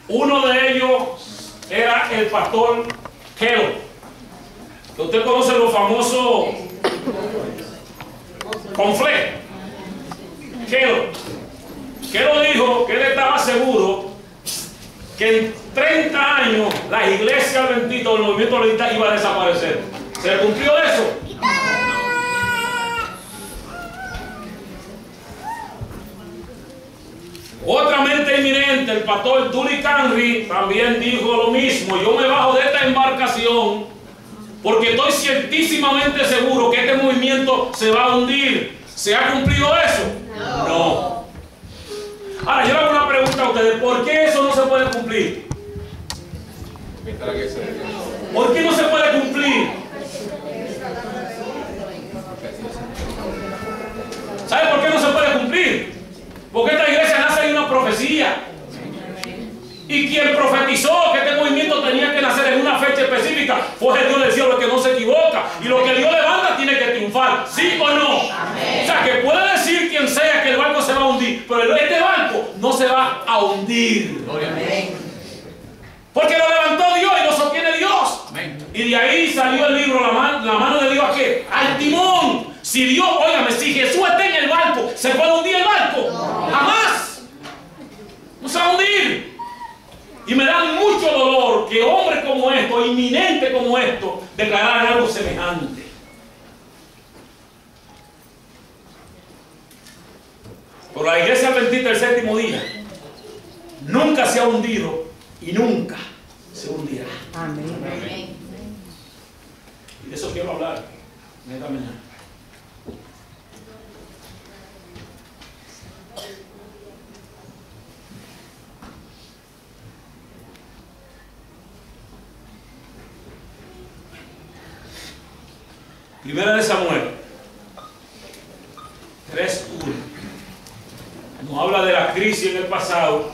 Uno de ellos era el pastor Kellogg. Usted conoce los famosos conflés. Kellogg dijo que él estaba seguro que en 30 años la iglesia adventista o el movimiento adventista iba a desaparecer. ¿Se cumplió eso? Otra mente eminente, el pastor Tully Henry, también dijo lo mismo. Yo me bajo de esta embarcación porque estoy ciertísimamente seguro que este movimiento se va a hundir. ¿Se ha cumplido eso? No. Ahora, yo le hago una pregunta a ustedes. ¿Por qué eso no se puede cumplir? ¿Por qué no se puede cumplir? ¿Sabe por qué no se puede cumplir? Porque esta iglesia nace de una profecía. Y quien profetizó que este movimiento tenía que nacer en una fecha específica fue el Dios del cielo, que no se equivoca. Y lo que Dios levanta tiene que triunfar. ¿Sí o no? Amén. O sea, que puede decir quien sea que el barco se va a hundir, pero este barco no se va a hundir. Amén. Porque lo levantó Dios y lo sostiene Dios. Amén. Y de ahí salió el libro, la mano de Dios, ¿a qué? Al timón. Si Dios, óigame, si Jesús está en el barco, ¿se puede hundir el barco? No. Jamás. No se va a hundir. Y me da mucho dolor que hombres como estos, inminentes como estos, declararan algo semejante. Pero la iglesia adventista del séptimo día nunca se ha hundido y nunca se hundirá. Amén. Amén. Y de eso quiero hablar en esta mañana. Primera de Samuel 3:1 nos habla de la crisis en el pasado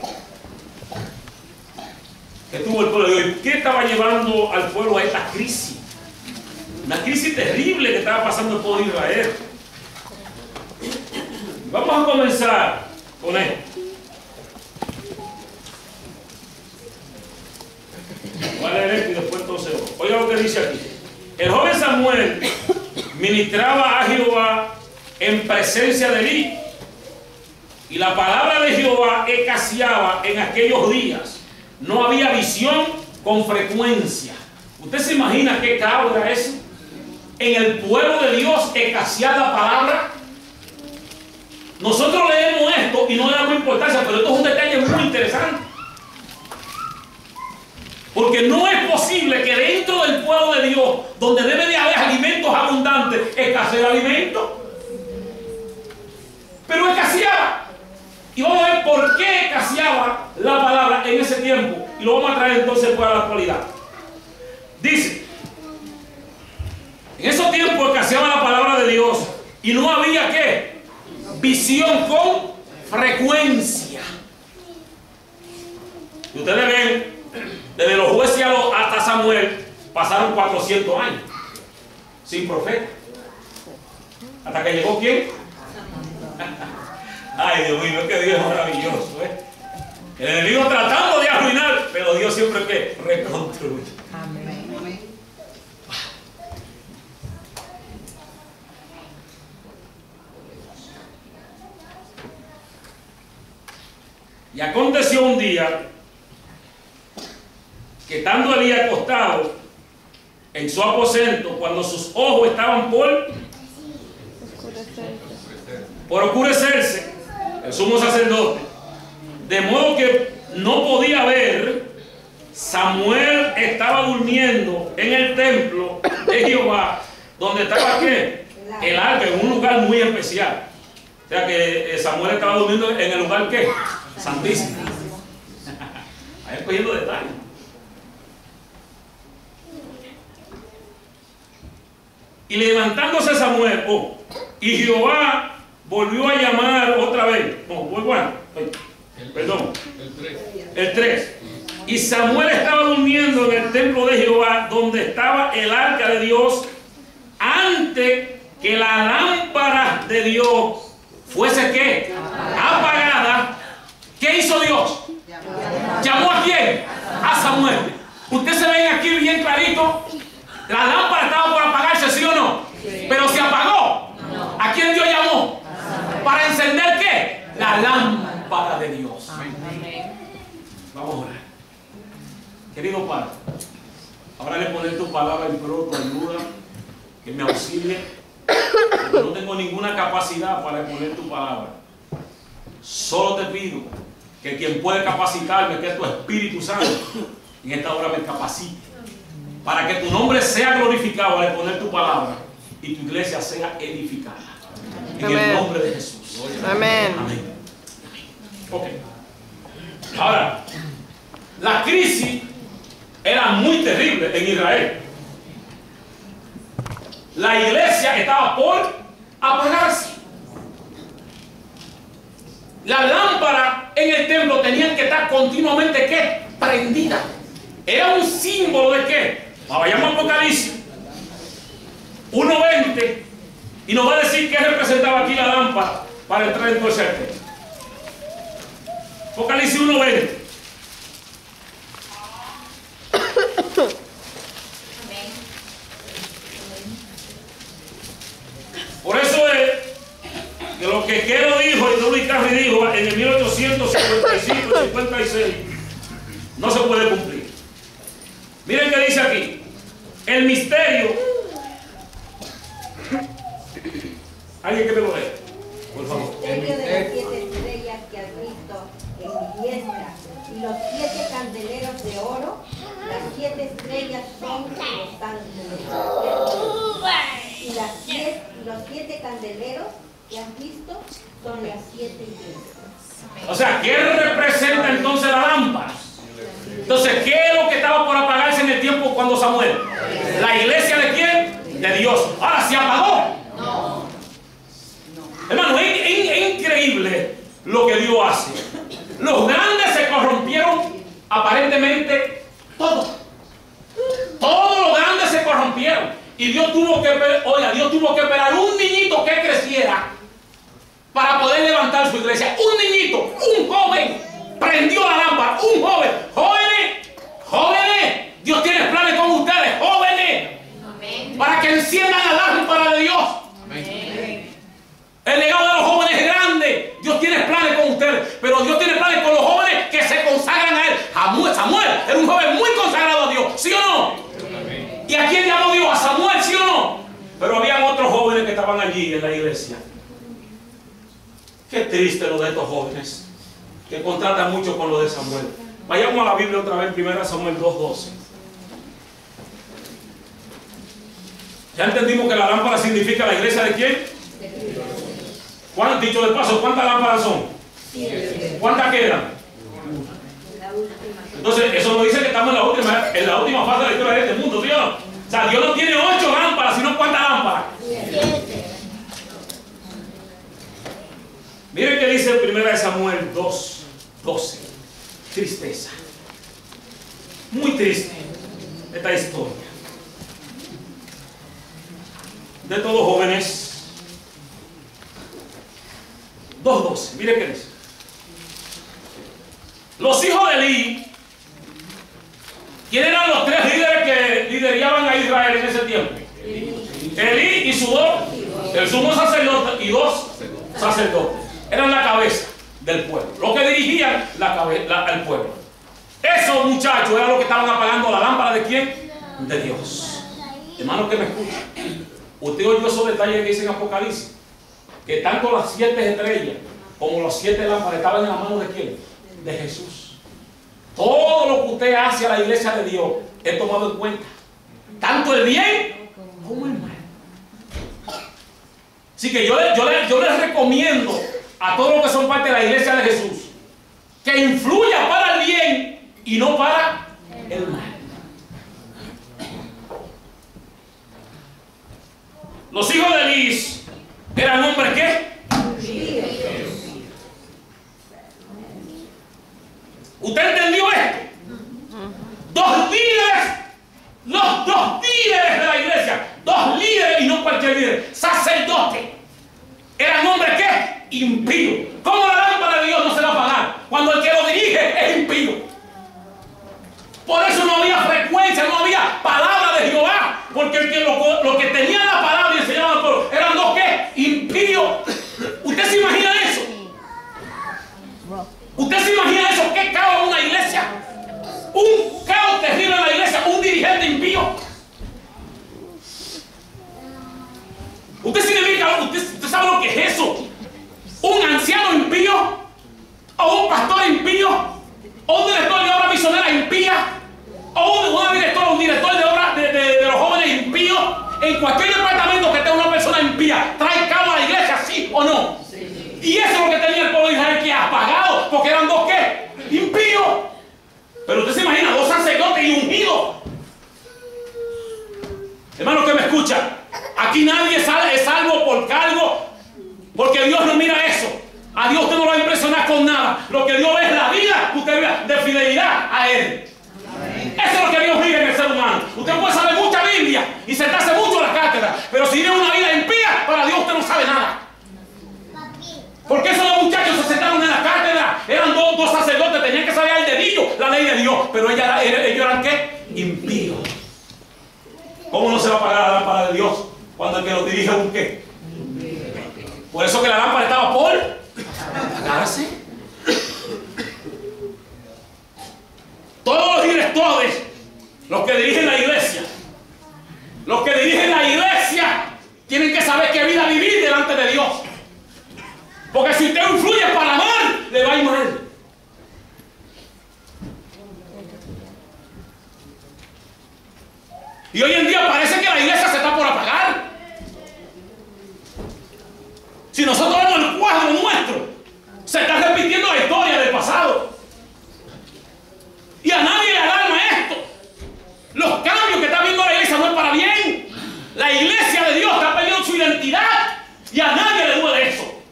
que tuvo el pueblo de Dios. ¿Qué estaba llevando al pueblo a esta crisis? Una crisis terrible que estaba pasando el pueblo de Israel. Vamos a comenzar con esto. Voy a leer esto y después entonces. Oiga lo que dice aquí. El joven Samuel ministraba a Jehová en presencia de Elí, y la palabra de Jehová escaseaba en aquellos días. No había visión con frecuencia. ¿Usted se imagina qué caos era eso? En el pueblo de Dios escasear la palabra. Nosotros leemos esto y no le damos importancia, pero esto es un detalle muy interesante. Porque no es posible que dentro del pueblo de Dios, donde debe de haber alimentos abundantes, escasee alimento. Pero escaseaba. Y vamos a ver por qué escaseaba la palabra en ese tiempo. Y lo vamos a traer entonces para la actualidad. Dice, en esos tiempos escaseaba la palabra de Dios y no había ¿qué? Visión con frecuencia. Y ustedes ven, desde los jueces hasta Samuel pasaron 400 años sin profeta. ¿Hasta que llegó quién? Ay, Dios mío, es que Dios es maravilloso, ¿eh? El enemigo tratando de arruinar, pero Dios siempre que reconstruye. Amén. Y aconteció un día que estando Elí acostado en su aposento, cuando sus ojos estaban por oscurecerse, el sumo sacerdote, de modo que no podía ver, Samuel estaba durmiendo en el templo de Jehová, donde estaba ¿qué? El arca, en un lugar muy especial. O sea que Samuel estaba durmiendo en el lugar ¿qué? Santísimo. Ahí escogiendo detalles. Y levantándose Samuel, y Jehová volvió a llamar otra vez. El 3. Y Samuel estaba durmiendo en el templo de Jehová, donde estaba el arca de Dios, antes que la lámpara de Dios fuese ¿qué? Apagada. ¿Qué hizo Dios? ¿Llamó a quién? A Samuel. Ustedes se ven aquí bien clarito. La lámpara estaba por apagarse, ¿sí o no? Pero se apagó. ¿A quién Dios llamó? ¿Para encender qué? La lámpara de Dios. Vamos a orar. Querido Padre, ahora le poner tu palabra en pro, tu ayuda, que me auxilie, porque no tengo ninguna capacidad para exponer tu palabra. Solo te pido que quien puede capacitarme, que es tu Espíritu Santo, en esta hora me capacite, para que tu nombre sea glorificado al exponer tu palabra y tu iglesia sea edificada. En el nombre de Jesús. Amén. Amén. Ok. Ahora, la crisis era muy terrible en Israel. La iglesia estaba por apagarse. Las lámparas en el templo tenían que estar continuamente ¿qué? Prendidas. Era un símbolo de ¿qué? Vayamos a Apocalipsis 1:20 y nos va a decir qué representaba aquí la lámpara para entrar en todo el cerco. Apocalipsis 1:20. Por eso es que lo que Quero dijo y Dudley Carey dijo en el 1855-56 no se puede cumplir. Miren qué dice aquí. El misterio. ¿Alguien que me lo lea? Por favor. El misterio de las 7 estrellas que has visto en mi diestra y los 7 candeleros de oro. Las 7 estrellas son los ángeles. Y los 7 candeleros que has visto son las 7 iglesias. O sea, ¿qué representa entonces la lámpara? Entonces, ¿qué es lo que estaba por apagarse en el tiempo cuando Samuel? ¿La iglesia de quién? De Dios. Ahora, ¿se apagó? No. Hermano, es increíble lo que Dios hace. Los grandes se corrompieron aparentemente todos. Todos los grandes se corrompieron. Y Dios tuvo que esperar un niñito que creciera para poder levantar su iglesia. Un niñito, un joven, prendió la lámpara. Un joven. Jóvenes, Dios tiene planes con ustedes, jóvenes. Amén. Para que enciendan la lámpara de Dios. Amén. El legado de los jóvenes es grande. Dios tiene planes con ustedes, pero Dios tiene planes con los jóvenes que se consagran a Él. Samuel era un joven muy consagrado a Dios, ¿sí o no? Amén. ¿Y a quién llamó Dios? A Samuel, ¿sí o no? Pero habían otros jóvenes que estaban allí en la iglesia. Qué triste lo de estos jóvenes, que contratan mucho con lo de Samuel. Vayamos a la Biblia otra vez, 1 Samuel 2:12. Ya entendimos que la lámpara significa la iglesia de quién. Dicho de paso, ¿cuántas lámparas son? ¿Cuántas quedan? Entonces, eso nos dice que estamos en la última fase de la historia de este mundo, ¿sí o no? O sea, Dios no tiene 8 lámparas, sino ¿cuántas lámparas? 7. Miren qué dice 1 Samuel 2:12. Tristeza. Muy triste esta historia. De todos jóvenes. 2:12. Miren qué dice. Los hijos de Elí. ¿Quién eran los 3 líderes que lideraban a Israel en ese tiempo? Elí y su el sumo sacerdote y 2 sacerdotes. Eran la cabeza del pueblo, los que dirigían al pueblo. Esos muchachos eran los que estaban apagando la lámpara de quién? De Dios. Hermanos que me escuchan, usted oyó esos detalles que dice en Apocalipsis, que tanto las 7 estrellas como las 7 lámparas estaban en las manos de quién? De Jesús. Todo lo que usted hace a la iglesia de Dios es tomado en cuenta, tanto el bien como el mal. Así que yo les recomiendo a todos los que son parte de la iglesia de Jesús que influya para el bien y no para el mal. Los hijos de Elí eran hombres ¿qué? ¿Usted entendió esto? 2 líderes, los 2 líderes de la iglesia, 2 líderes y no cualquier líder, sacerdotes, eran hombres ¿qué? Impíos. ¿Cómo la lámpara de Dios no se va a apagar cuando el que lo dirige es impío? que lo que tenía la palabra y enseñaban al pueblo eran dos ¿qué? Impíos. ¿Usted se imagina eso? ¿Usted se imagina eso? ¿Qué caos en una iglesia? Un caos terrible en la iglesia, un dirigente impío. ¿Usted sabe lo que es eso? Un anciano impío, o un pastor impío, o un director de obra misionera impía, o un director de obra de los jóvenes impíos. En cualquier departamento que tenga una persona impía, ¿trae caos a la iglesia, sí o no? Sí. Y eso es lo que tenía el pueblo de Israel, que apagado, porque eran dos ¿qué? Impíos. Pero usted se imagina, dos sacerdotes y ungidos. Hermano que me escucha, aquí nadie es salvo por cargo, porque Dios no mira eso. A Dios usted no lo va a impresionar con nada. Lo que Dios ve es la vida que usted vive de fidelidad a Él. Eso es lo que Dios vive en el ser humano. Usted puede saber mucha Biblia y sentarse mucho en la cátedra, pero si vive una vida impía, para Dios usted no sabe nada. Porque esos dos muchachos se sentaron en la cátedra, eran dos sacerdotes, tenían que saber al dedillo la ley de Dios, pero ellos eran ¿qué? Impíos. ¿Cómo no se va a apagar la lámpara de Dios cuando el que lo dirige es un qué? Por eso que la lámpara estaba por apagarse. Todos los directores, los que dirigen la iglesia, tienen que saber qué vida vivir delante de Dios. Porque si usted influye para mal, le va a ir mal. Y hoy en día parece que la iglesia se está por apagar. Si nosotros vemos el cuadro nuestro, se está repitiendo la historia del pasado. Y a nadie le alarma esto. Los cambios que está viendo la iglesia no es para bien. La iglesia de Dios está perdiendo su identidad y a nadie le duele eso.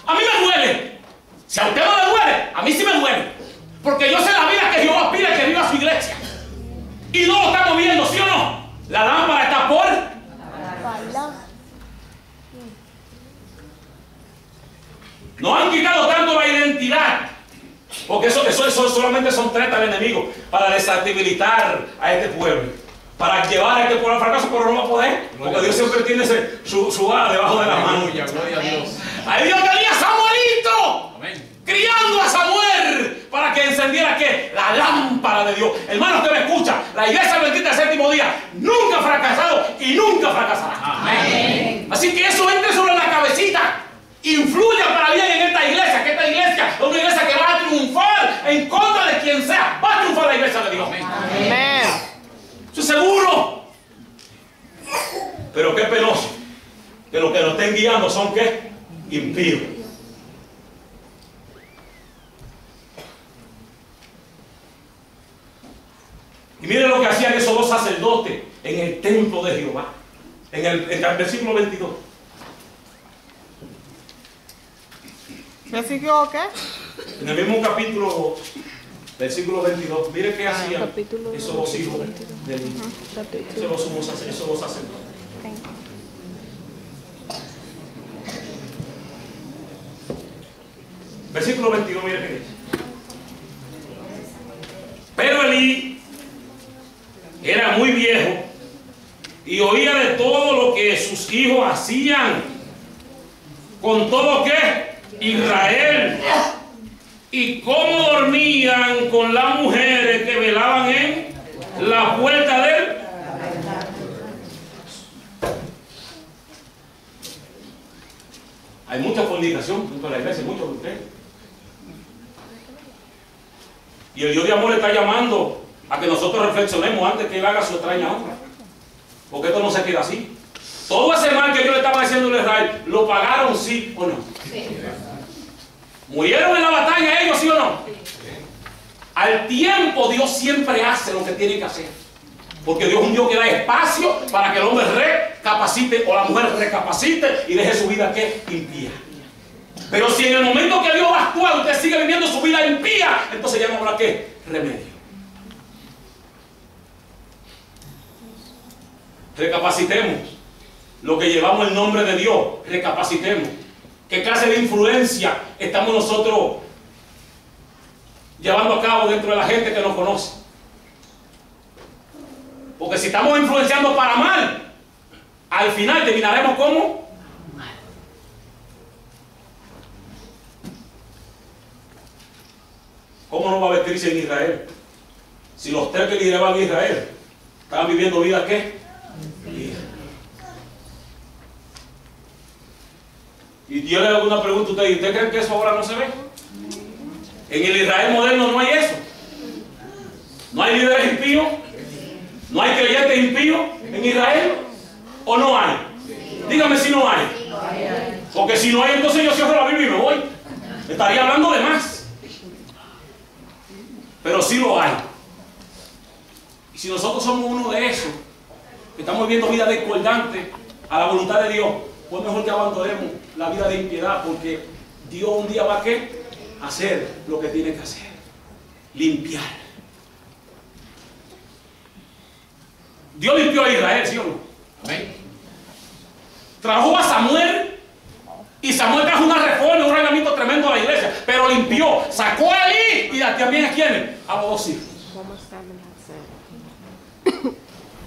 A mí me duele. Si a usted no le duele, a mí sí me duele. Porque yo sé la vida que Jehová pide que viva su iglesia. Y no lo estamos viendo, ¿sí o no? La lámpara está por nos han quitado tanto la identidad. Porque eso solamente son tretas del enemigo para desestabilizar a este pueblo, para llevar a este pueblo al fracaso, pero no va a poder, porque Dios siempre tiene su vara debajo de la mano. Gloria a Dios. Ahí Dios tenía a Samuelito. Amén. Criando a Samuel para que encendiera ¿qué? La lámpara de Dios. Hermanos que me escucha, la iglesia bendita del séptimo día nunca ha fracasado y nunca fracasará. Amén. Así que eso entre sobre la cabecita. Influya para bien en esta iglesia, que esta iglesia es una iglesia que va a triunfar en contra de quien sea. Va a triunfar la iglesia de Dios. Amén. Eso es seguro. Pero qué penoso que los que nos estén guiando son ¿qué? Impíos. Y miren lo que hacían esos dos sacerdotes en el templo de Jehová. En el versículo 22. ¿Versículo qué? En el mismo capítulo, versículo 22. Mire qué hacían esos dos hijos de esos dos sacerdotes. Versículo 22, mire qué dice. Pero Elí era muy viejo y oía de todo lo que sus hijos hacían con todo que Israel, y cómo dormían con las mujeres que velaban en la puerta de él. Hay mucha fornicación dentro de la iglesia, muchos de ustedes. Y el Dios de amor le está llamando a que nosotros reflexionemos antes que Él haga su extraña obra. Porque esto no se queda así. Todo ese mal que Dios le estaba diciendo a Israel, ¿lo pagaron sí o no? Sí. ¿Murieron en la batalla ellos sí o no? Sí. Al tiempo Dios siempre hace lo que tiene que hacer. Porque Dios es un Dios que da espacio para que el hombre recapacite o la mujer recapacite y deje su vida ¿qué? Impía. Pero si en el momento que Dios va a actuar usted sigue viviendo su vida impía, entonces ya no habrá ¿qué? Remedio. Recapacitemos. Lo que llevamos el nombre de Dios, recapacitemos. ¿Qué clase de influencia estamos nosotros llevando a cabo dentro de la gente que nos conoce? Porque si estamos influenciando para mal, al final terminaremos como mal. ¿Cómo no va a vestirse en Israel? Si los tres que lideraban Israel estaban viviendo vida, ¿qué? Vida. Y Dios le hago una pregunta a ustedes, ¿y ustedes creen que eso ahora no se ve? En el Israel moderno no hay eso. No hay líderes impíos, no hay creyentes impíos en Israel, ¿o no hay? Dígame si no hay. Porque si no hay, entonces yo cierro la Biblia y me voy. Estaría hablando de más. Pero sí lo hay. Y si nosotros somos uno de esos, que estamos viviendo vida discordante a la voluntad de Dios, pues mejor que abandonemos la vida de impiedad, porque Dios un día va a ¿qué? Hacer lo que tiene que hacer. Limpiar. Dios limpió a Israel, ¿sí o no? Amén. Trajo a Samuel y Samuel trajo una reforma, un reglamento tremendo a la iglesia, pero limpió, sacó a Elí y también a quiénes, a los dos hijos.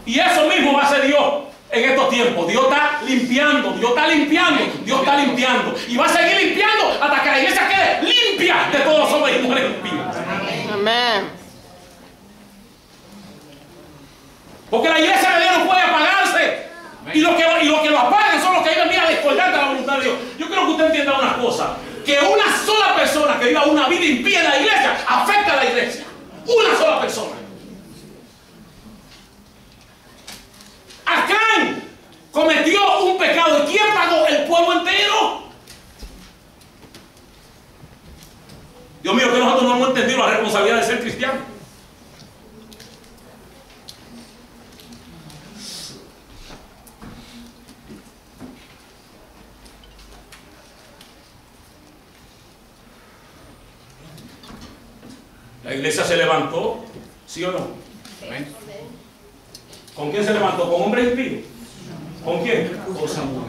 Y eso mismo va a hacer Dios en estos tiempos. Dios está limpiando, Dios está limpiando, Dios está limpiando. Y va a seguir limpiando hasta que la iglesia quede limpia de todos los hombres y mujeres impíos. Amén. Porque la iglesia de Dios no puede apagarse. Y los que lo apagan son los que viven vida discordante a la voluntad de Dios. Yo quiero que usted entienda una cosa. Que una sola persona que viva una vida impía en la iglesia afecta a la iglesia. Una sola persona. Acán cometió un pecado. ¿Y quién pagó? El pueblo entero. Dios mío, que nosotros no hemos entendido la responsabilidad de ser cristianos. La iglesia se levantó, ¿sí o no? ¿Amén? ¿Con quién se levantó? ¿Con hombres impíos? ¿Con quién? Con Samuel.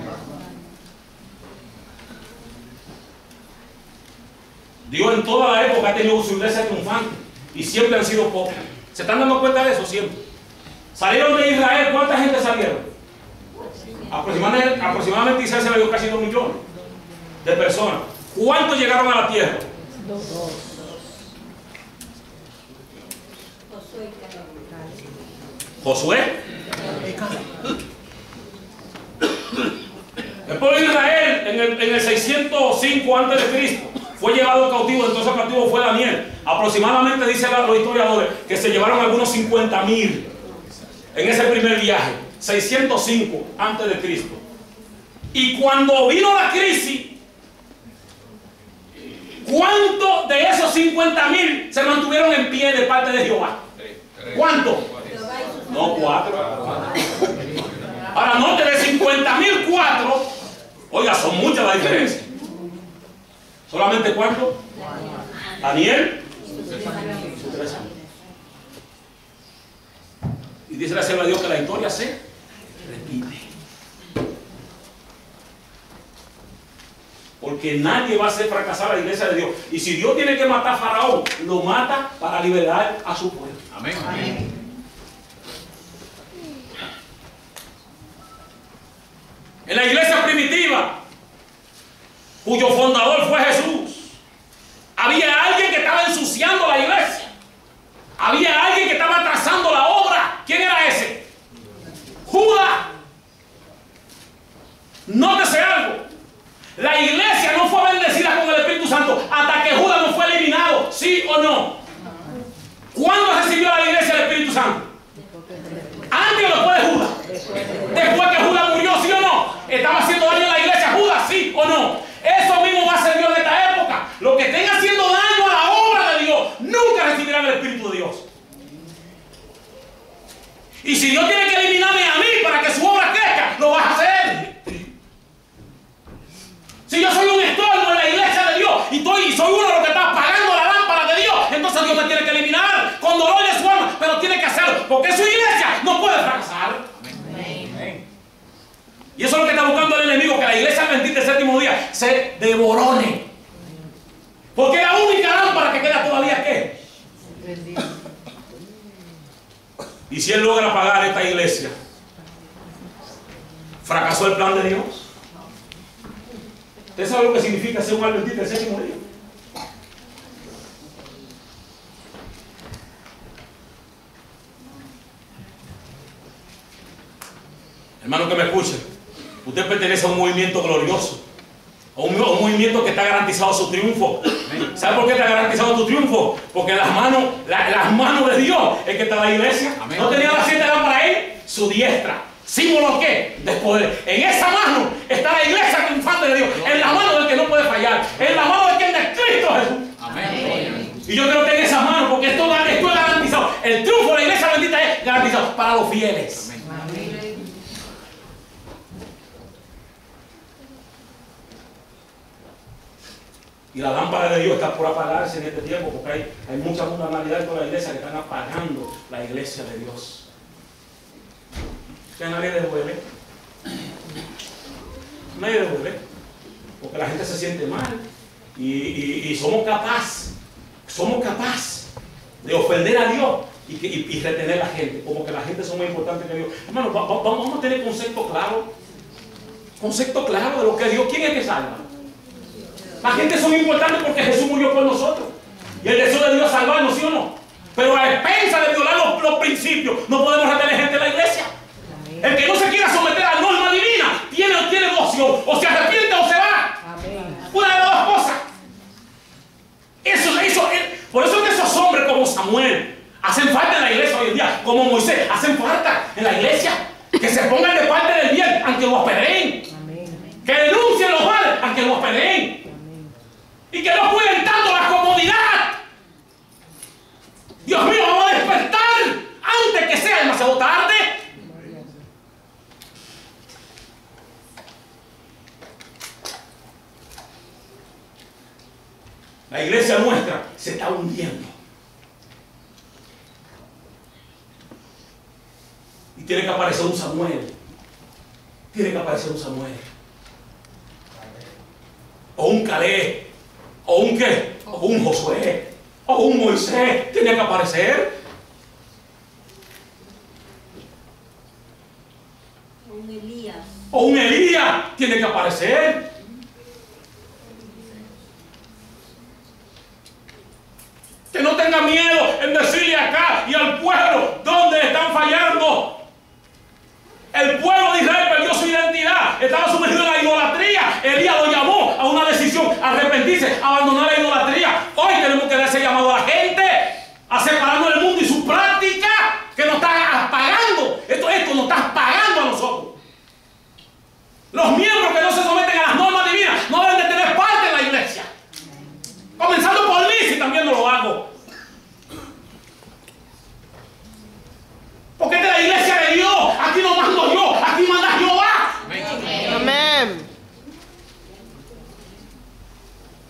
Dios en toda la época ha tenido su iglesia triunfante y siempre han sido pocos. ¿Se están dando cuenta de eso siempre? ¿Salieron de Israel? ¿Cuánta gente salieron? Aproximadamente Israel se le dio casi 2 millones de personas. ¿Cuántos llegaron a la tierra? 2. Josué. El pueblo de Israel en el 605 a.C. fue llevado cautivo. Entonces el cautivo fue Daniel. Aproximadamente dicen los historiadores que se llevaron algunos 50.000 en ese primer viaje. 605 a.C. Y cuando vino la crisis, ¿cuántos de esos 50.000 se mantuvieron en pie de parte de Jehová? ¿Cuántos? No, 4. Ahora note, de 50.000, 4. Oiga, son muchas las diferencias. ¿Solamente cuánto? Daniel. Y dice la sierva de Dios que la historia se repite. Porque nadie va a hacer fracasar a la iglesia de Dios. Y si Dios tiene que matar a Faraón, lo mata para liberar a su pueblo. Amén. Amén. En la iglesia primitiva, cuyo fundador fue Jesús, había alguien que estaba ensuciando la iglesia. Había alguien que estaba atrasando la obra. ¿Quién era ese? Judas. Nótese algo. La iglesia no fue bendecida con el Espíritu Santo hasta que Judas no fue eliminado. ¿Sí o no? ¿Cuándo recibió la iglesia el Espíritu Santo? ¿Antes o después de Judas? Después que Judas murió, ¿sí o no? ¿Estaba haciendo daño a la iglesia Judas? ¿Sí o no? Eso mismo va a ser Dios en esta época. Los que estén haciendo daño a la obra de Dios nunca recibirán el Espíritu de Dios. Y si Dios tiene que eliminarme a mí para que su obra crezca, lo vas a hacer. Si yo soy un estorbo en la iglesia de Dios y soy uno de los que está apagando la lámpara de Dios, entonces Dios me tiene que eliminar con dolor de su alma, pero tiene que hacerlo, porque su iglesia no puede fracasar. Amén. Y eso es lo que está buscando el enemigo, que la iglesia bendita el séptimo día se devorone. Porque la única lámpara que queda todavía es ¿qué? Y si él logra pagar esta iglesia, ¿fracasó el plan de Dios? ¿Usted sabe lo que significa ser un adventista del séptimo día? Hermano que me escuche, usted pertenece a un movimiento glorioso, a un movimiento que está garantizado su triunfo. ¿Sabe por qué está garantizado tu triunfo? Porque las manos de Dios es que está la iglesia. Amén. ¿No tenía las 7 lámparas ahí? Su diestra. ¿Símbolo qué? De poder. En esa mano está la iglesia triunfante de Dios. En la mano del que no puede fallar. En la mano del que es de Cristo Jesús. Amén. Y yo creo que en esa mano, porque esto es garantizado. El triunfo de la iglesia bendita es garantizado para los fieles. Amén. Y la lámpara de Dios está por apagarse en este tiempo, porque hay mucha mundanalidad en toda la iglesia que están apagando la iglesia de Dios. ¿Que a nadie le duele? Nadie le duele, porque la gente se siente mal y somos capaces de ofender a Dios y retener a la gente, como que la gente es más importante que Dios. Hermano, vamos a tener concepto claro de lo que es Dios. ¿Quién es que salva? La gente son importantes porque Jesús murió por nosotros. Y el deseo de Dios es salvarnos, ¿sí o no? Pero a expensas de violar los principios, no podemos retener gente en la iglesia. El que no se quiera someter a la norma divina, tiene dos opciones. O se arrepiente o se va. Una de las dos cosas. Por eso es que esos hombres como Samuel hacen falta en la iglesia hoy en día. Como Moisés, hacen falta en la iglesia. Que se pongan de parte del bien, aunque los apedreen. Que denuncien los males, aunque los apedreen. Y que no cuiden tanto la comodidad. Dios mío, vamos a despertar antes que sea demasiado tarde. La iglesia nuestra se está hundiendo. Y tiene que aparecer un Samuel. O un Caleb. ¿O un qué? O un Josué. O un Moisés. Tiene que aparecer. O un Elías. Tiene que aparecer. Que no tenga miedo en decirle acá y al pueblo dónde están fallando. El pueblo de Israel perdió su identidad. Estaba sumergido en la idolatría. Elías lo llamó a una decisión, a arrepentirse, a abandonar la idolatría. Hoy tenemos que dar ese llamado a la gente, a separarnos del mundo y su práctica, que nos está apagando. Esto nos está apagando a nosotros. Los miembros que no se someten a las normas divinas no deben de tener parte en la iglesia. Comenzando por mí, si también no lo hago. Porque esta es la iglesia de Dios. Aquí no mando yo, aquí manda Jehová. Amén.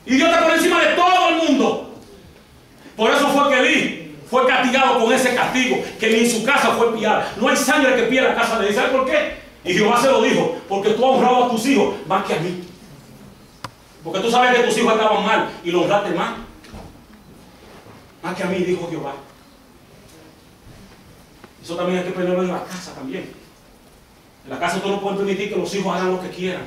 Y Dios está por encima de todo el mundo. Por eso fue que Elí fue castigado con ese castigo, que ni en su casa fue pillada. No hay sangre que pille la casa de Dios. ¿Sabe por qué? Y Jehová se lo dijo: porque tú has honrado a tus hijos más que a mí. Porque tú sabes que tus hijos estaban mal y los honraste más que a mí, dijo Jehová. Eso también hay que ponerlo en la casa también. En la casa tú no puedes permitir que los hijos hagan lo que quieran.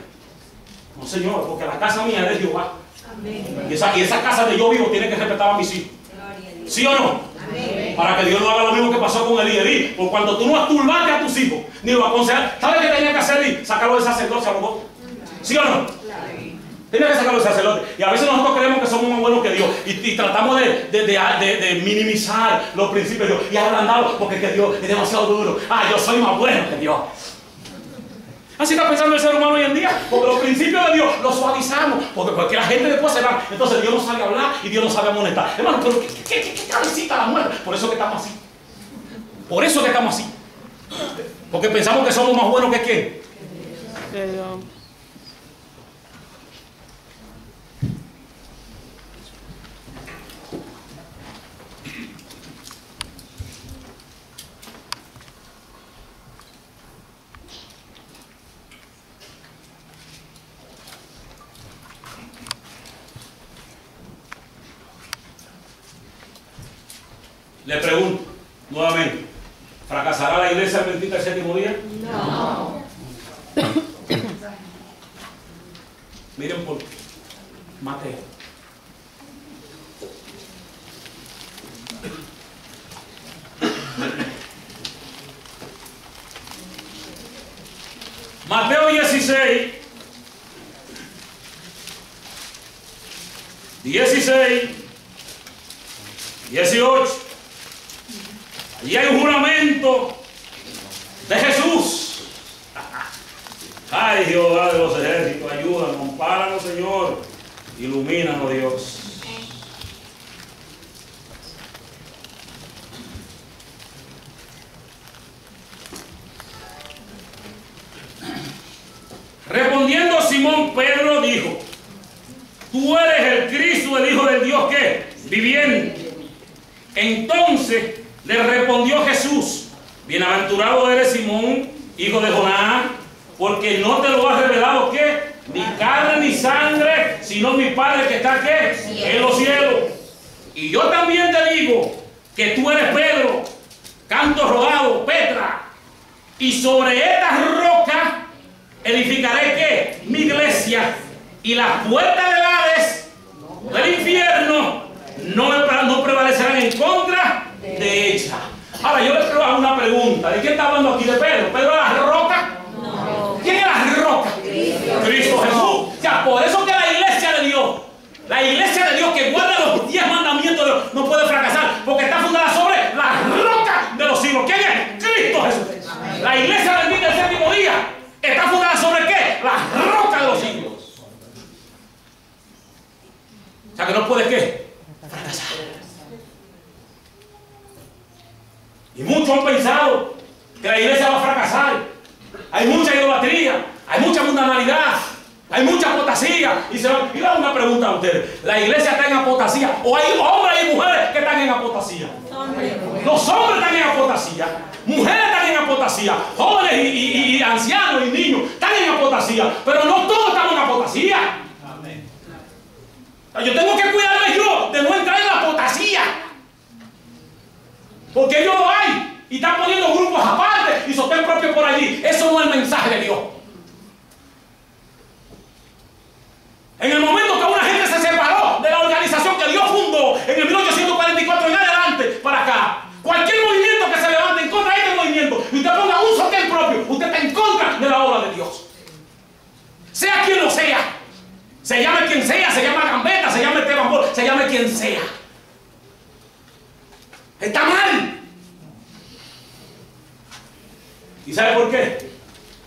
No, Señor, porque la casa mía es de Jehová. Amén. Y esa casa de yo vivo tiene que respetar a mis hijos. ¿Sí o no? Amén. Para que Dios no haga lo mismo que pasó con Elí. Por cuando tú no turbaste a tus hijos, ni lo aconsejaste. ¿Sabes qué tenía que hacer Elí? Sacarlo del sacerdocio a los dos. ¿Sí o no? Tiene que sacarlo del sacerdote. Y a veces nosotros creemos que somos más buenos que Dios. Y tratamos de minimizar los principios de Dios. Y agrandarlos porque es que Dios es demasiado duro. Yo soy más bueno que Dios. Así está pensando el ser humano hoy en día. Porque los principios de Dios los suavizamos. Porque la gente después se va. Entonces Dios no sabe hablar y Dios no sabe amonestar. Hermano, pero ¿qué cabecita la muerte? Por eso que estamos así. Porque pensamos que somos más buenos que ¿quién? Que Dios. Le pregunto nuevamente, ¿Fracasará la iglesia el 27º día? No. Miren por Mateo. Mateo 16, 18. Allí hay un juramento de Jesús. Ay, Jehová de los ejércitos, ayúdanos, ampáranos, Señor. Ilumínanos, Dios. Respondiendo Simón Pedro dijo: tú eres el Cristo, el Hijo del Dios que viviente. Entonces le respondió Jesús: bienaventurado eres Simón, hijo de Jonás, porque no te lo ha revelado ¿qué? Ni carne ni sangre, sino mi Padre que está ¿qué? En los cielos. Y yo también te digo que tú eres Pedro, canto rodado, Petra, y sobre esta roca edificaré ¿qué? Mi iglesia, y las puertas del Hades, del infierno, no prevalecerán en contra de ella. Ahora yo le hago una pregunta: ¿de quién está hablando aquí? ¿De Pedro? ¿Pedro es la roca? No. ¿Quién es la roca? Cristo Jesús. O sea, por eso que la iglesia de Dios que guarda los 10 mandamientos de Dios, no puede fracasar, porque está fundada sobre la roca de los siglos. ¿Quién es? Cristo Jesús. La iglesia del 27º día está fundada sobre ¿qué? La roca de los siglos. O sea que no puede ¿qué? Fracasar. Y muchos han pensado que la iglesia va a fracasar. Hay mucha idolatría, hay mucha mundanalidad, hay mucha apostasía. Y le hago una pregunta a ustedes: ¿la iglesia está en apostasía? ¿O hay hombres y mujeres que están en apostasía? Los hombres están en apostasía, mujeres están en apostasía, jóvenes y ancianos y niños están en apostasía, pero no todos estamos en apostasía. Yo tengo que cuidarme yo de no entrar en la apostasía, porque yo lo hay y están poniendo grupos aparte y sostén propio por allí. Eso no es el mensaje de Dios. En el momento que una gente se separó de la organización que Dios fundó en el 1844 en adelante para acá, cualquier movimiento que se levante en contra de este movimiento y usted ponga un sostén propio, usted está en contra de la obra de Dios. Sea quien lo sea, se llame quien sea, se llama Gambetta, se llame Esteban Bol, se llame quien sea. Está mal. ¿Y sabe por qué?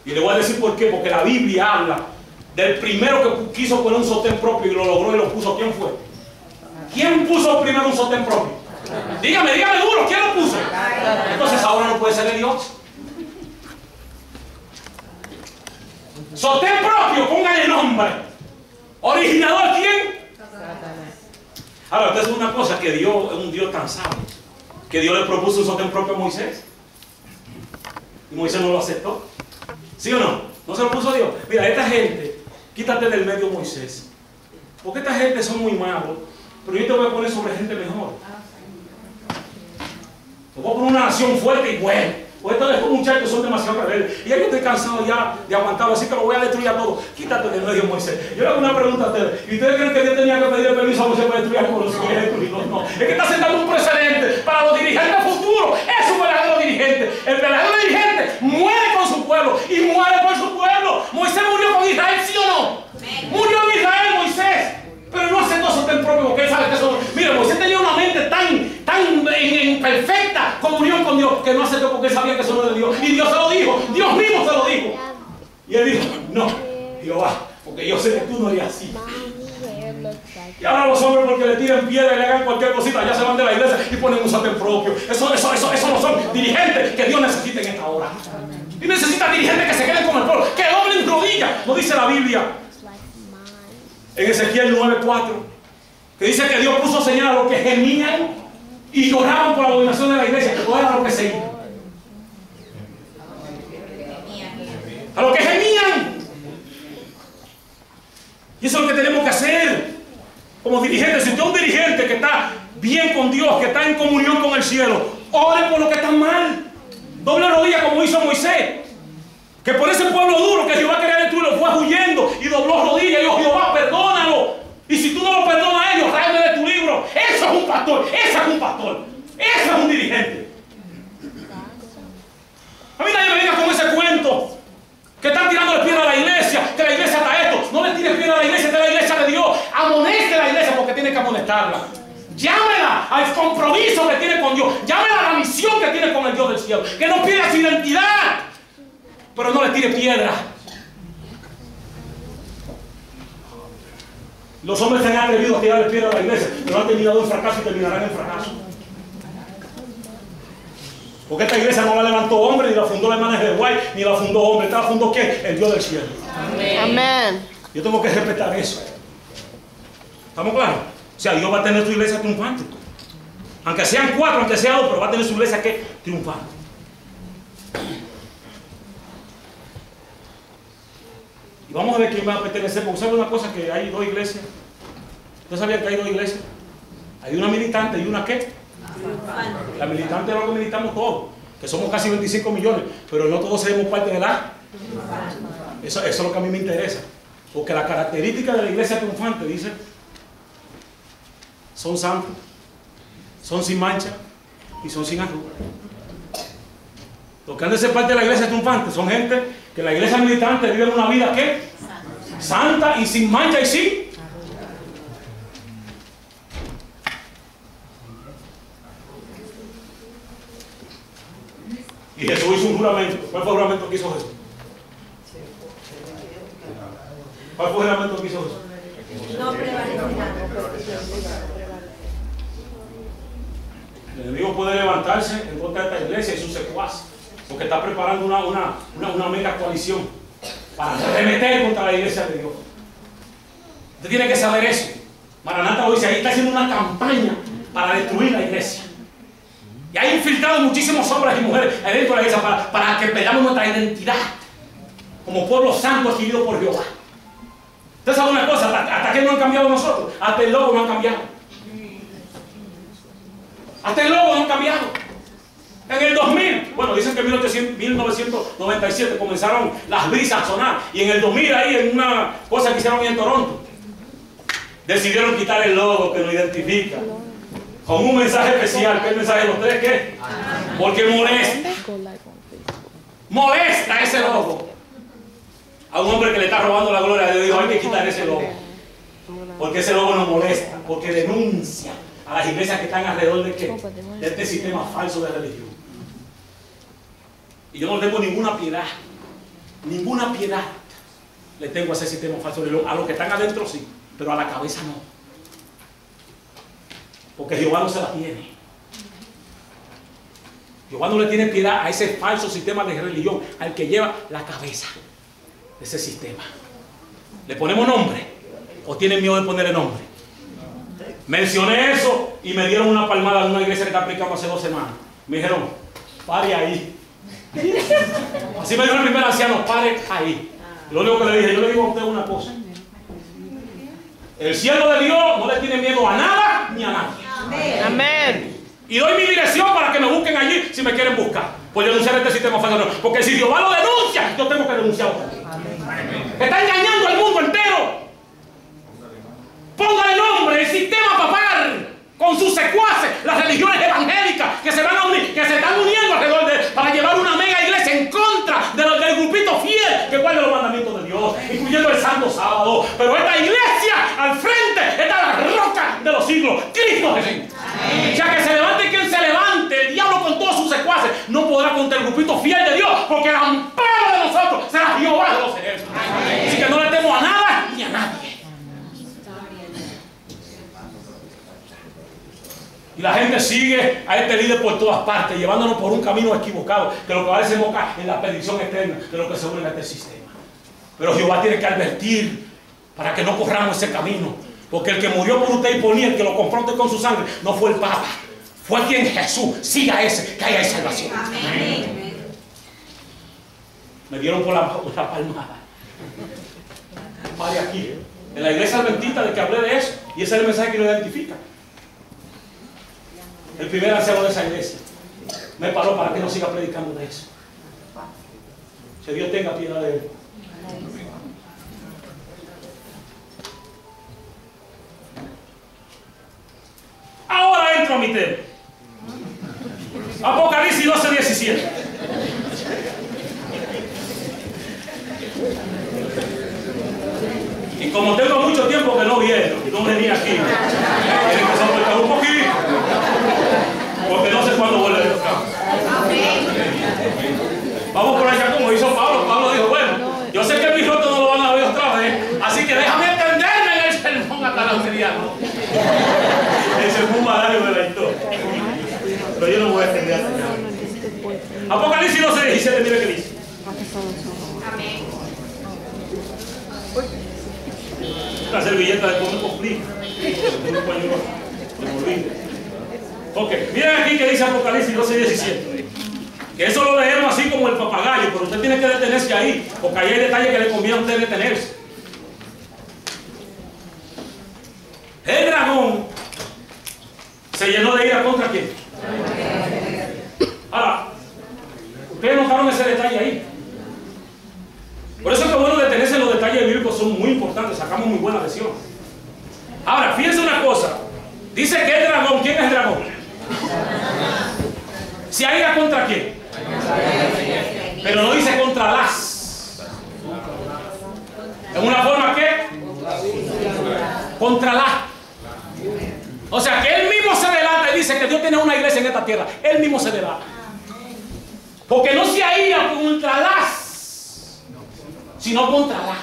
Y le voy a decir por qué. Porque la Biblia habla del primero que quiso poner un sostén propio y lo logró y lo puso. ¿Quién fue? ¿Quién puso primero un sostén propio? Dígame duro, ¿quién lo puso? Entonces ahora no puede ser de Dios. Sostén propio, póngale el nombre. ¿Originador quién? Ahora, entonces es una cosa, que Dios es un Dios tan sabio, que Dios le propuso un sostén propio a Moisés. Y Moisés no lo aceptó. ¿Sí o no? ¿No se lo puso Dios? Mira, esta gente, quítate del medio Moisés, porque esta gente son muy malos, pero yo te voy a poner sobre gente mejor. Te voy a poner una nación fuerte y buena. Porque estos muchachos son demasiado rebeldes. Y ya yo estoy cansado ya de aguantarlo, así que lo voy a destruir a todos. Quítate del medio Moisés. Yo le hago una pregunta a ustedes. ¿Y ustedes creen que Dios tenía que pedirle permiso a Moisés para destruir a los hijos? No. Es que está sentando un precedente para los dirigentes futuros. Es un verdadero dirigente. El verdadero dirigente muere con su pueblo y muere por su pueblo. Moisés murió con Israel, ¿sí o no? Murió en Israel Moisés, pero no aceptó sostén propio, porque él sabe que eso. Mira, Moisés tenía una mente tan en perfecta comunión con Dios que no aceptó, porque él sabía que eso no era de Dios. Y Dios se lo dijo, Dios mismo se lo dijo. Y él dijo: no, Jehová, porque yo sé que tú no eres así. Y ahora los hombres, porque le tiran piedra y le hagan cualquier cosita, ya se van de la iglesia y ponen un sostén propio. Eso no son dirigentes que Dios necesita en esta hora. Y necesita dirigentes que se queden con el pueblo, que doblen rodillas. Lo dice la Biblia en Ezequiel 9:4, que dice que Dios puso señal a los que gemían y lloraban por la abominación de la iglesia. No era lo que se iba. A los que gemían. Y eso es lo que tenemos que hacer como dirigentes. Si usted es un dirigente que está bien con Dios, que está en comunión con el cielo, ore por los que están mal. Doble rodilla como hizo Moisés. Que por ese pueblo duro que Jehová quería destruirlo, fue huyendo y dobló rodillas y dijo: Jehová, perdónalo. Y si tú no lo perdonas a ellos, tráeme de tu libro. Eso es un pastor, ese es un pastor, ese es un dirigente. A mí nadie me venga con ese cuento que están tirando piedra a la iglesia, que la iglesia está esto. No le tires piedra a la iglesia, esta es la iglesia de Dios. Amoneste a la iglesia porque tiene que amonestarla. Llámela al compromiso que tiene con Dios. Llámela a la misión que tiene con el Dios del cielo. Que no pierda su identidad, pero no le tire piedra. Los hombres se han atrevido a tirarle piedra a la iglesia, pero han terminado en fracaso y terminarán en fracaso. Porque esta iglesia no la levantó hombre, ni la fundó la hermana de White, ni la fundó hombre. ¿Esta la fundó qué? El Dios del cielo. Amén. Yo tengo que respetar eso. ¿Estamos claros? O sea, Dios va a tener su iglesia triunfante. Aunque sean 4, aunque sea 2, pero va a tener su iglesia que triunfante. Y vamos a ver quién va a pertenecer. Porque ¿sabe una cosa? Que hay 2 iglesias. ¿Ustedes sabían que hay 2 iglesias? Hay una militante y una ¿qué? La militante es lo que militamos todos, que somos casi 25 millones, pero no todos seremos parte de la. Eso es lo que a mí me interesa. Porque la característica de la iglesia triunfante dice: son santos, son sin mancha y son sin arruga. Los que han de ser parte de la iglesia triunfante son gente que la iglesia militante vive una vida ¿qué? Santa y sin mancha y sin. Y Jesús hizo un juramento. ¿Cuál fue el juramento que hizo Jesús? ¿Cuál fue el juramento que hizo Jesús? No prevalecerá. El enemigo puede levantarse en contra de esta iglesia y sus secuaces, porque está preparando una mega coalición para arremeter contra la iglesia de Dios. Usted tiene que saber eso. Maranata lo dice, ahí está haciendo una campaña para destruir la iglesia. Y hay infiltrado muchísimos hombres y mujeres dentro de la iglesia para que perdamos nuestra identidad como pueblo santo adquirido por Jehová. Usted sabe una cosa, hasta que no han cambiado nosotros, hasta el logo no han cambiado. Hasta el logo no han cambiado. En el 2000, bueno, dicen que en 1997 comenzaron las brisas a sonar. Y en el 2000 ahí, en una cosa que hicieron ahí en Toronto, decidieron quitar el logo que nos identifica con un mensaje especial. ¿Qué mensaje de los 3? ¿Qué? Porque molesta. Molesta ese logo. A un hombre que le está robando la gloria de Dios hay que quitar ese logo. Porque ese logo nos molesta. Porque denuncia a las iglesias que están alrededor de, ¿qué? De este sistema falso de religión. Y yo no tengo ninguna piedad. Ninguna piedad le tengo a ese sistema falso de religión. A los que están adentro sí, pero a la cabeza no. Porque Jehová no se la tiene. Jehová no le tiene piedad a ese falso sistema de religión, al que lleva la cabeza de ese sistema. ¿Le ponemos nombre? ¿O tienen miedo de ponerle nombre? Mencioné eso y me dieron una palmada en una iglesia que está aplicando hace 2 semanas. Me dijeron, pare ahí. Así me dijo el primer anciano, pare ahí. Lo único que le dije, yo le digo a usted una cosa. El cielo de Dios no le tiene miedo a nada ni a nadie. Amén. Amén. Y doy mi dirección para que me busquen allí si me quieren buscar. Por denunciar este sistema falso. Porque si Jehová lo denuncia, yo tengo que denunciarlo también. Está engañando al mundo entero. Póngale nombre, el sistema papal, con sus secuaces, las religiones evangélicas que se van a unir, que se están uniendo alrededor de para llevar una mega iglesia en contra del grupito fiel que guarda los mandamientos de Dios, incluyendo el Santo Sábado. Pero esta iglesia al frente está la roca de los siglos, Cristo Jesús. O sea, que se levante quien se levante, el diablo con todos sus secuaces no podrá contra el grupito fiel de Dios, porque el amparo de nosotros será Jehová de los ejércitos. Así que no le temo a nada ni a nadie. Y la gente sigue a este líder por todas partes, llevándonos por un camino equivocado, que lo que va a desembocar en la perdición eterna de lo que se une a este sistema. Pero Jehová tiene que advertir para que no corramos ese camino. Porque el que murió por usted y por mí, el que lo confronte con su sangre, no fue el Papa, fue quien Jesús. Siga ese, que haya salvación. Amén. Me dieron por la palmada. Pare aquí. En la iglesia adventista de que hablé de eso, y ese es el mensaje que lo identifica. El primer anciano de esa iglesia me paró para que no siga predicando de eso. Que Dios tenga piedad de él. Ahora entro a mi tema. Apocalipsis 12:17. Y como tengo mucho tiempo que no viene, no venía aquí, tienen que soportar un poquito, porque no sé cuándo vuelve a tocar. Vamos por allá como hizo Pablo. Pablo dijo, bueno, yo sé que mis rotos no lo van a ver otra vez, así que déjame entenderme en el sermón hasta la autoridad. Ese fue un malario de la historia. Pero yo no voy a entender hasta acá. Apocalipsis 12:17, mire qué dice. Amén. La servilleta de comer conflicto. Un pañuelo de morir. Ok, miren aquí que dice Apocalipsis 12:17. Que eso lo leemos así como el papagayo, pero usted tiene que detenerse ahí, porque ahí hay detalles que le conviene a usted detenerse. El dragón se llenó de ira contra quién. Ahora, ustedes notaron ese detalle ahí. Por eso es que bueno detenerse en los detalles bíblicos, son muy importantes, sacamos muy buena lección. Ahora, fíjense una cosa. Dice que el dragón, ¿quién es el dragón? ¿Se ha ira contra quién? Pero no dice contra las. ¿En una forma qué? Contra la. O sea que él mismo se delata y dice que Dios tiene una iglesia en esta tierra. Él mismo se delata. Porque no se ira contra las, sino contra la.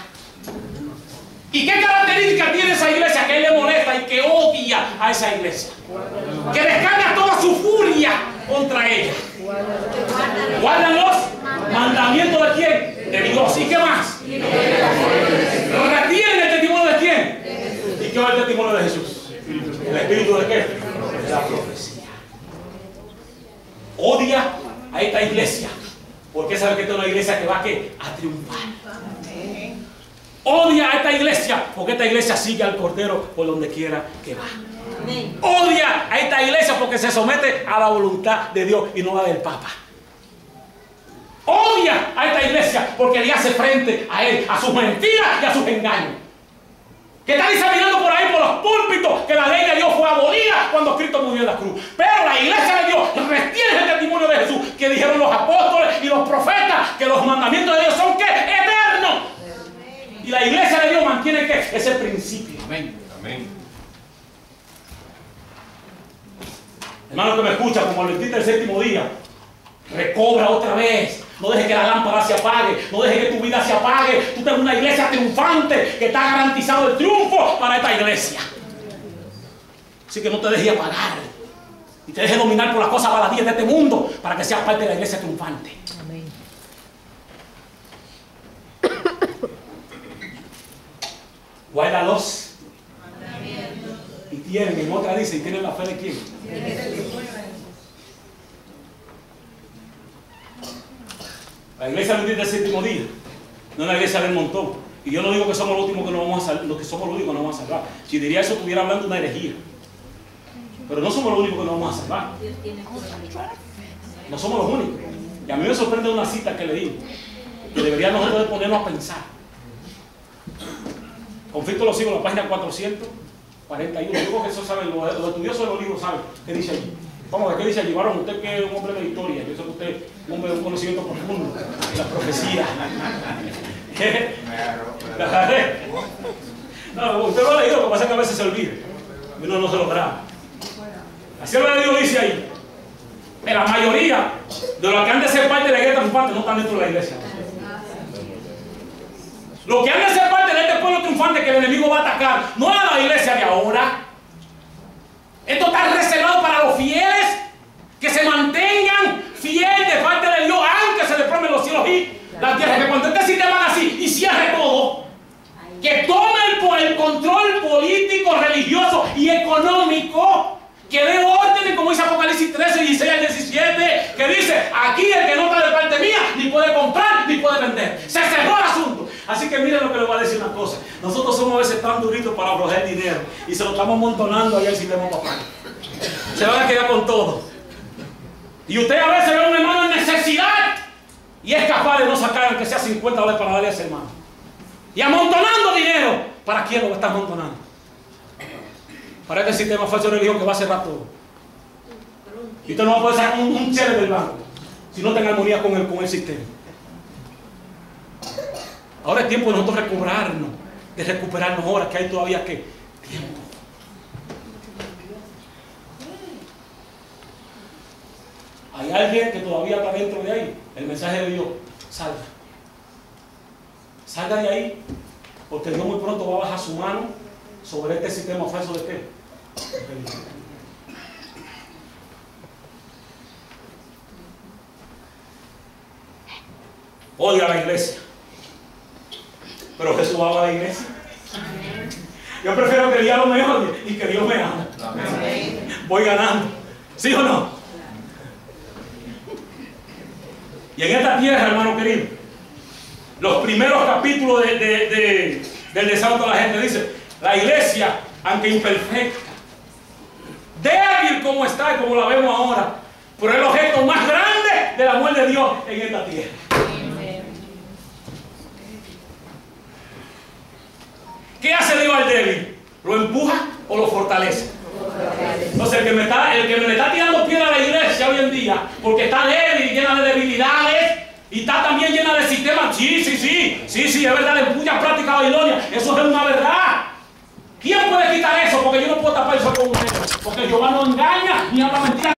¿Y qué características tiene esa iglesia que él le molesta y que odia a esa iglesia? Que descarga toda su furia contra ella. Guardan los mandamientos de quién? De Dios. ¿Y qué más? ¿Retienen el testimonio de quién? ¿Y qué va el testimonio de Jesús? ¿El espíritu de qué? De la profecía. Odia a esta iglesia porque sabe que esta es una iglesia que va a ¿qué? A triunfar. Odia a esta iglesia porque esta iglesia sigue al Cordero por donde quiera que va. Odia a esta iglesia porque se somete a la voluntad de Dios y no la del Papa. Odia a esta iglesia porque le hace frente a él, a sus mentiras y a sus engaños. Que está diseminando por ahí por los púlpitos que la ley de Dios fue abolida cuando Cristo murió en la cruz. Pero la iglesia de Dios retiene el testimonio de Jesús que dijeron los apóstoles y los profetas, que los mandamientos de Dios son ¿qué? Eternos. Y la iglesia de Dios mantiene ¿qué? Ese principio. Amén. Amén. Hermano que me escucha, como adventista del séptimo día, recobra otra vez. No deje que la lámpara se apague. No deje que tu vida se apague. Tú tienes una iglesia triunfante que está garantizado el triunfo para esta iglesia. Así que no te dejes apagar. Y te dejes dominar por las cosas baladíes de este mundo para que seas parte de la iglesia triunfante. Amén. Guárdalos. Y tienen, en otra dice, y tienen la fe de quién. La iglesia adventista del séptimo día no es la iglesia del montón. Y yo no digo que somos los últimos que nos vamos a salvar, los que somos los únicos que nos vamos a salvar. Si diría eso, estuviera hablando de una herejía. Pero no somos los únicos que nos vamos a salvar. No somos los únicos. Y a mí me sorprende una cita que le digo, que deberíamos nosotros de ponernos a pensar. Conflicto de los siglos, la página 441. Yo creo que eso saben, los estudiosos de los libros saben qué dice allí. Vamos a ver qué dice allí. Varón, usted que es un hombre de historia, yo sé que usted es un hombre de un conocimiento profundo de la profecía. ¿Qué? ¿La agarré? No, usted lo ha leído, lo que pasa es que a veces se olvida. Y uno no se lo graba. La sierva de Dios dice ahí que la mayoría de los que han de ser parte de la iglesia triunfante no están dentro de la iglesia. Los que han de ser parte de este pueblo triunfante que el enemigo va a atacar no es la iglesia de ahora. Esto está reservado para los fieles que se mantengan fieles de parte de Dios, aunque se deformen los cielos y la tierra. Que cuando este sistema haga así y cierre todo, que tome el control político, religioso y económico, que dé órdenes, como dice Apocalipsis 13, 16 al 17, que dice: aquí el que no está de parte mía ni puede comprar ni puede vender. Se cerró el asunto. Así que miren lo que les voy a decir una cosa. Nosotros somos a veces tan duritos para aflojar dinero y se lo estamos montonando allá al sistema papá. Se van a quedar con todo. Y usted a veces ve a un hermano en necesidad y es capaz de no sacar aunque sea $50 para darle a ese hermano. Y amontonando dinero. ¿Para quién lo está amontonando? Para este sistema falso de religión que va a cerrar todo. Y usted no va a poder sacar un chévere del banco si no está en armonía con el sistema. Ahora es tiempo de nosotros recobrarnos, de recuperarnos ahora, que hay todavía que tiempo. Hay alguien que todavía está dentro de ahí. El mensaje de Dios, salga. Salga de ahí, porque Dios muy pronto va a bajar su mano sobre este sistema falso de qué. Odia a la iglesia. Pero Jesús ama a la iglesia. Yo prefiero que el diablo me odie y que Dios me ama. Voy ganando. ¿Sí o no? Y en esta tierra, hermano querido, los primeros capítulos del desánimo de la gente dice, la iglesia, aunque imperfecta, débil como está y como la vemos ahora, pero es el objeto más grande del amor de Dios en esta tierra. ¿Qué hace Dios al débil? ¿Lo empuja o lo fortalece? Entonces el que me está tirando piedra a la iglesia hoy en día, porque está débil y llena de debilidades, y está también llena de sistemas, sí, es verdad, de muchas prácticas babilonias, eso es una verdad. ¿Quién puede quitar eso? Porque yo no puedo tapar eso con un dedo, porque Jehová no engaña ni habla mentira.